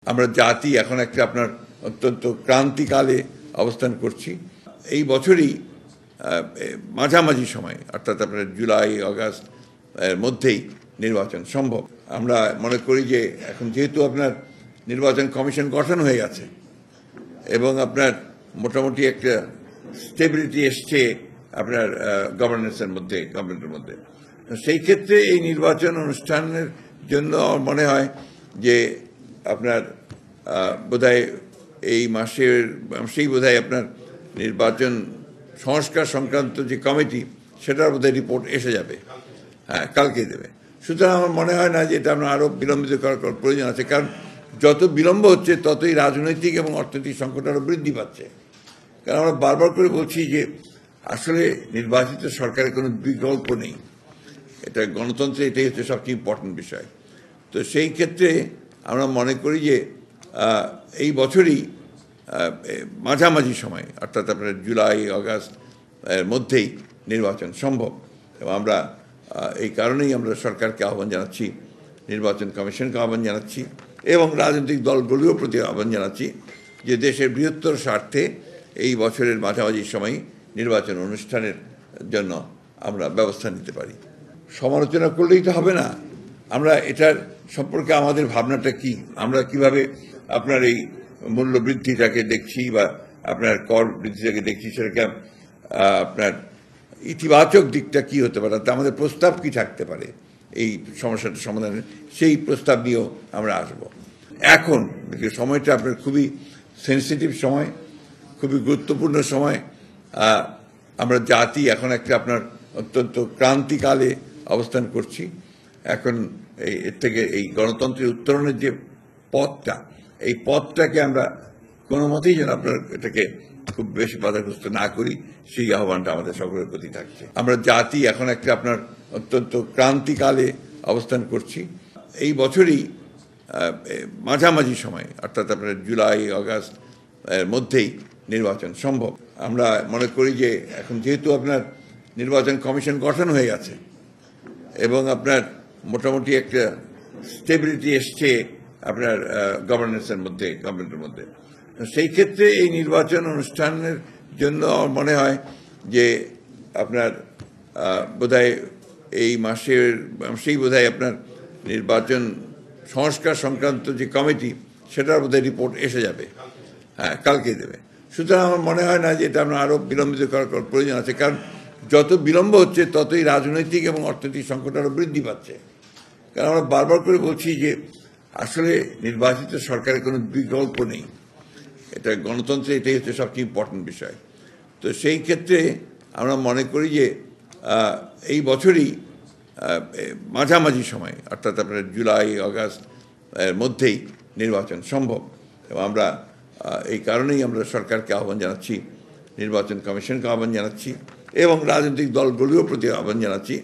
আমরা জাতি এখন একটা আপনার অত্যন্ত ক্রান্তিকালে অবস্থান করছি। এই বছরই মাঝামাঝি সময় অর্থাৎ আপনার জুলাই আগস্ট এর মধ্যেই নির্বাচন সম্ভব। আমরা মনে করি যে এখন যেহেতু আপনার নির্বাচন কমিশন গঠন হয়ে গেছে এবং আপনার মোটামুটি একটা স্টেবিলিটি এসছে আপনার গভর্নেন্সের মধ্যে, গভর্নমেন্টের মধ্যে, সেই ক্ষেত্রে এই নির্বাচন অনুষ্ঠানের জন্য আমার মনে হয় যে আপনার বোধহয় এই মাসেই বোধহয় আপনার নির্বাচন সংস্কার সংক্রান্ত যে কমিটি সেটার বোধহয় রিপোর্ট এসে যাবে, হ্যাঁ কালকেই দেবে। সুতরাং আমার মনে হয় না যে এটা আমরা আরও বিলম্বিত করার প্রয়োজন আছে, কারণ যত বিলম্ব হচ্ছে ততই রাজনৈতিক এবং অর্থনৈতিক সংকট আরও বৃদ্ধি পাচ্ছে। কারণ আমরা বারবার করে বলছি যে আসলে নির্বাচিত সরকারের কোনো বিকল্প নেই, এটা গণতন্ত্রে এটাই হচ্ছে সবচেয়ে ইম্পর্টেন্ট বিষয়। তো সেই ক্ষেত্রে আমরা মনে করি যে এই বছরই মাঝামাঝি সময় অর্থাৎ আপনার জুলাই আগস্ট এর মধ্যেই নির্বাচন সম্ভব। এবং আমরা এই কারণেই আমরা সরকারকে আহ্বান জানাচ্ছি, নির্বাচন কমিশনকে আহ্বান জানাচ্ছি এবং রাজনৈতিক দলগুলোর প্রতি আহ্বান জানাচ্ছি যে দেশের বৃহত্তর স্বার্থে এই বছরের মাঝামাঝি সময় নির্বাচন অনুষ্ঠানের জন্য আমরা ব্যবস্থা নিতে পারি। সমালোচনা করলেই তো হবে না, আমরা এটার সম্পর্কে আমাদের ভাবনাটা কি, আমরা কিভাবে আপনার এই মূল্য বৃদ্ধিটাকে দেখছি বা আপনার কর বৃদ্ধিটাকে দেখছি, সেটাকে আপনার ইতিবাচক দিকটা কি হতে পারে, তা আমাদের প্রস্তাব কি থাকতে পারে এই সমস্যাটা সমাধানের, সেই প্রস্তাব নিয়েও আমরা আসব। এখন সময়টা আপনার খুবই সেন্সিটিভ সময়, খুবই গুরুত্বপূর্ণ সময়। আমরা জাতি এখন একটা আপনার অত্যন্ত ক্রান্তিকালে অবস্থান করছি। এখন এর থেকে এই গণতন্ত্রের উত্তরণের যে পথটা, এই পথটাকে আমরা কোনো মতেই যেন আপনার এটাকে খুব বেশি বাধাগ্রস্ত না করি, সেই আহ্বানটা আমাদের সকলের প্রতি থাকছে। আমরা জাতি এখন একটা আপনার অত্যন্ত ক্রান্তিকালে অবস্থান করছি। এই বছরই মাঝামাঝি সময় অর্থাৎ আপনার জুলাই আগস্ট এর মধ্যেই নির্বাচন সম্ভব। আমরা মনে করি যে এখন যেহেতু আপনার নির্বাচন কমিশন গঠন হয়ে গেছে এবং আপনার মোটামুটি একটা স্টেবিলিটি এসছে আপনার গভর্নেন্সের মধ্যে, গভর্নমেন্টের মধ্যে, সেই ক্ষেত্রে এই নির্বাচন অনুষ্ঠানের জন্য আমার মনে হয় যে আপনার বোধহয় এই মাসেই বোধহয় আপনার নির্বাচন সংস্কার সংক্রান্ত যে কমিটি সেটার বোধহয় রিপোর্ট এসে যাবে, হ্যাঁ কালকেই দেবে। সুতরাং আমার মনে হয় না যে এটা আমরা আরও বিলম্বিত করার প্রয়োজন আছে, কারণ যত বিলম্ব হচ্ছে ততই রাজনৈতিক এবং অর্থনৈতিক সংকট আরও বৃদ্ধি পাচ্ছে। কারণ আমরা বারবার করে বলছি যে আসলে নির্বাচিত সরকারের কোনো বিকল্প নেই, এটা গণতন্ত্রে এটাই হচ্ছে সবচেয়ে ইম্পর্টেন্ট বিষয়। তো সেই ক্ষেত্রে আমরা মনে করি যে এই বছরই মাঝামাঝি সময় অর্থাৎ আপনার জুলাই আগস্ট এর মধ্যেই নির্বাচন সম্ভব। এবং আমরা এই কারণেই আমরা সরকারকে আহ্বান জানাচ্ছি, নির্বাচন কমিশনকে আহ্বান জানাচ্ছি এবং রাজনৈতিক দলগুলোর প্রতি আহ্বান জানাচ্ছি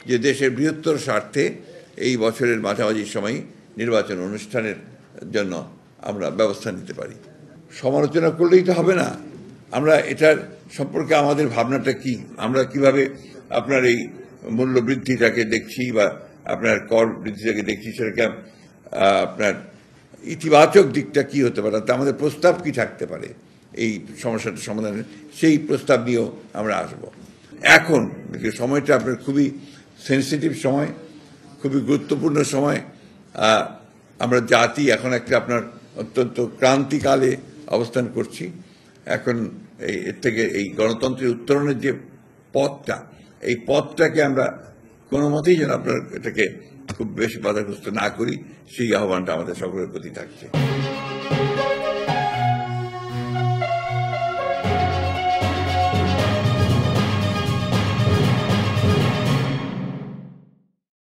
যে দেশের বৃহত্তর স্বার্থে এই বছরের মাঝামাঝি সময় নির্বাচন অনুষ্ঠানের জন্য আমরা ব্যবস্থা নিতে পারি। সমালোচনা করলেই তো হবে না, আমরা এটার সম্পর্কে আমাদের ভাবনাটা কি, আমরা কিভাবে আপনার এই মূল্য বৃদ্ধিটাকে দেখছি বা আপনার কর বৃদ্ধিটাকে দেখছি, সেটাকে আপনার ইতিবাচক দিকটা কি হতে পারে, তা আমাদের প্রস্তাব কি থাকতে পারে এই সমস্যাটা সমাধানের, সেই প্রস্তাব নিয়েও আমরা আসব। এখন সময়টা আপনার খুবই সেন্সিটিভ সময়, খুবই গুরুত্বপূর্ণ সময়। আমরা জাতি এখন একটা আপনার অত্যন্ত ক্রান্তিকালে অবস্থান করছি। এখন এর থেকে এই গণতন্ত্রের উত্তরণের যে পথটা, এই পথটাকে আমরা কোনো মতেই যেন আপনার এটাকে খুব বেশি বাধাগ্রস্ত না করি, সেই আহ্বানটা আমাদের সকলের প্রতি থাকছে।